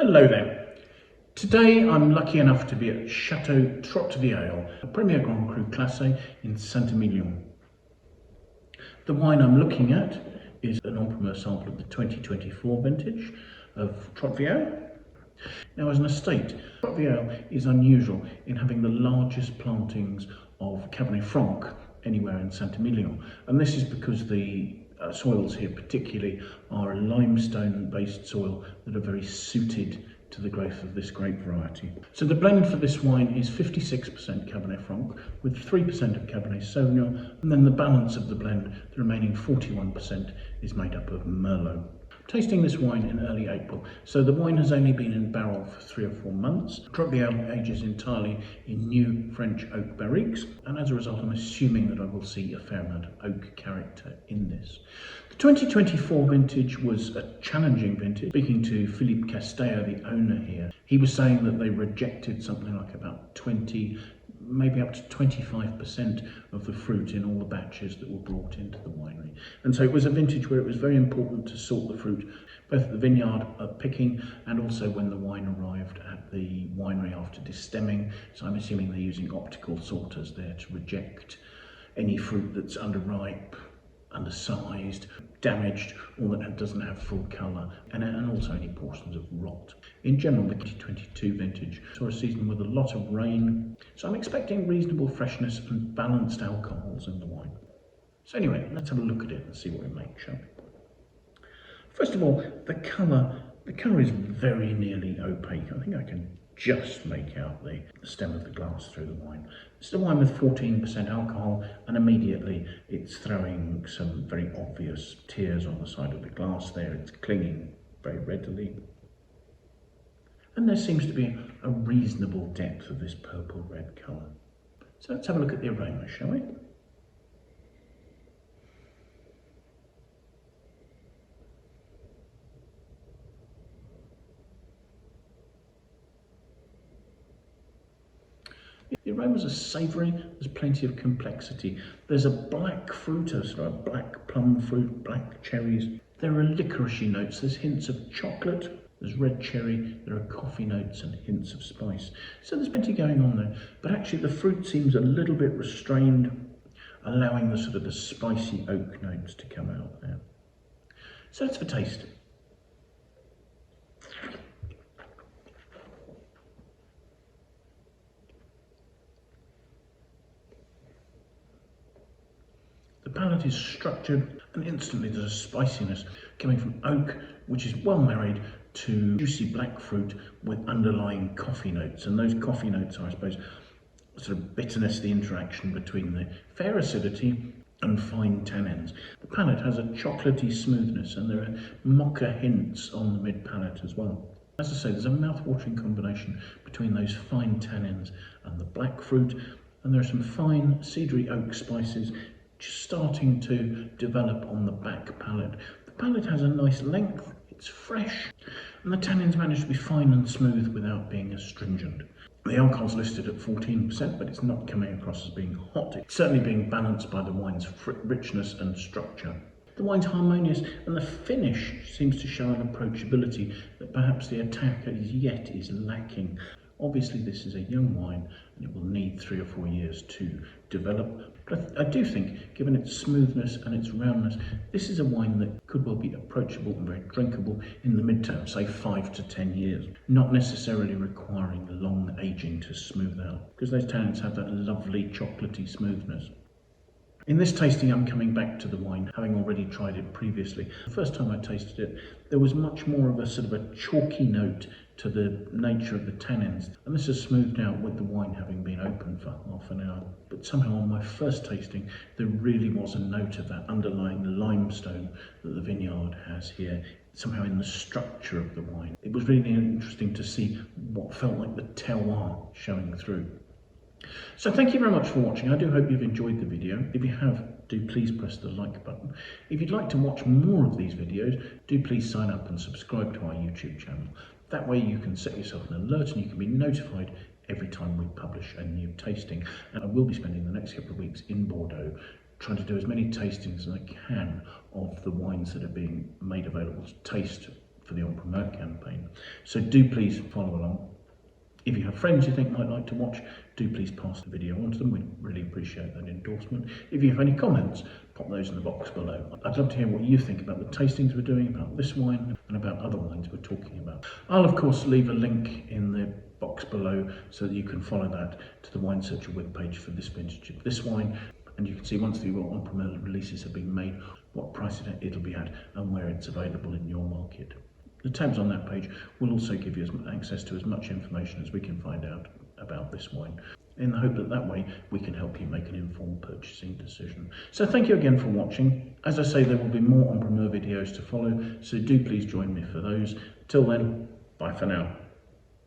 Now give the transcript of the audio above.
Hello there. Today I'm lucky enough to be at Chateau Trotte Vieille, a Premier Grand Cru Classe in Saint-Emilion. The wine I'm looking at is an en-primeur sample of the 2024 vintage of Trotte Vieille. Now, as an estate, Trotte Vieille is unusual in having the largest plantings of Cabernet Franc anywhere in Saint-Emilion, and this is because the soils here particularly are a limestone-based soil that are very suited to the growth of this grape variety. So the blend for this wine is 56% Cabernet Franc with 3% of Cabernet Sauvignon, and then the balance of the blend, the remaining 41%, is made up of Merlot. Tasting this wine in early April, so the wine has only been in barrel for 3 or 4 months. Trotte Vieille ages entirely in new French oak barriques, and as a result I'm assuming that I will see a fair amount of oak character in this. The 2024 vintage was a challenging vintage. Speaking to Philippe Casteja, the owner here, he was saying that they rejected something like about 20, maybe up to 25% of the fruit in all the batches that were brought into the winery. And so it was a vintage where it was very important to sort the fruit, both at the vineyard picking and also when the wine arrived at the winery after distemming. So I'm assuming they're using optical sorters there to reject any fruit that's underripe, undersized, damaged, or that doesn't have full colour, and also any portions of rot. In general, the 2022 vintage saw a season with a lot of rain, so I'm expecting reasonable freshness and balanced alcohols in the wine. So anyway, let's have a look at it and see what we make, shall we? First of all, the colour is very nearly opaque. I think I can just make out the stem of the glass through the wine. This is a wine with 14% alcohol, and immediately it's throwing some very obvious tears on the side of the glass there. It's clinging very readily. And there seems to be a reasonable depth of this purple-red colour. So let's have a look at the aroma, shall we? The aromas are savoury, there's plenty of complexity. There's a black fruit, a sort of black plum fruit, black cherries. There are licoricey notes, there's hints of chocolate, there's red cherry, there are coffee notes and hints of spice. So there's plenty going on there, but actually the fruit seems a little bit restrained, allowing the sort of the spicy oak notes to come out there. So let's have a taste. The palate is structured, and instantly there's a spiciness coming from oak, which is well married to juicy black fruit with underlying coffee notes. And those coffee notes are, I suppose, sort of bitterness, the interaction between the fair acidity and fine tannins. The palate has a chocolatey smoothness, and there are mocha hints on the mid-palate as well. As I say, there's a mouth-watering combination between those fine tannins and the black fruit, and there are some fine cedary oak spices just starting to develop on the back palate. The palate has a nice length, it's fresh, and the tannins manage to be fine and smooth without being astringent. The alcohol's listed at 14%, but it's not coming across as being hot. It's certainly being balanced by the wine's richness and structure. The wine's harmonious, and the finish seems to show an approachability that perhaps the attack as yet is lacking. Obviously this is a young wine and it will need 3 or 4 years to develop, but I do think, given its smoothness and its roundness, this is a wine that could well be approachable and very drinkable in the midterm, say 5 to 10 years, not necessarily requiring long aging to smooth out, because those tannins have that lovely chocolatey smoothness. In this tasting, I'm coming back to the wine, having already tried it previously. The first time I tasted it, there was much more of a sort of a chalky note to the nature of the tannins, and this has smoothed out with the wine having been open for half an hour. But somehow on my first tasting, there really was a note of that underlying limestone that the vineyard has here, somehow in the structure of the wine. It was really interesting to see what felt like the terroir showing through. So thank you very much for watching. I do hope you've enjoyed the video. If you have, do please press the like button. If you'd like to watch more of these videos, do please sign up and subscribe to our YouTube channel. That way you can set yourself an alert and you can be notified every time we publish a new tasting. And I will be spending the next couple of weeks in Bordeaux trying to do as many tastings as I can of the wines that are being made available to taste for the en-primeur campaign. So do please follow along. If you have friends you think might like to watch, do please pass the video on to them. We'd really appreciate that endorsement. If you have any comments, pop those in the box below. I'd love to hear what you think about the tastings we're doing, about this wine, and about other wines we're talking about. I'll of course leave a link in the box below so that you can follow that to the Wine Searcher webpage for this vintage of this wine. And you can see once the en-primeur releases have been made, what price it'll be at and where it's available in your market. The tabs on that page will also give you access to as much information as we can find out about this wine, in the hope that that way we can help you make an informed purchasing decision. So thank you again for watching. As I say, there will be more en-primeur videos to follow, so do please join me for those. Till then, bye for now.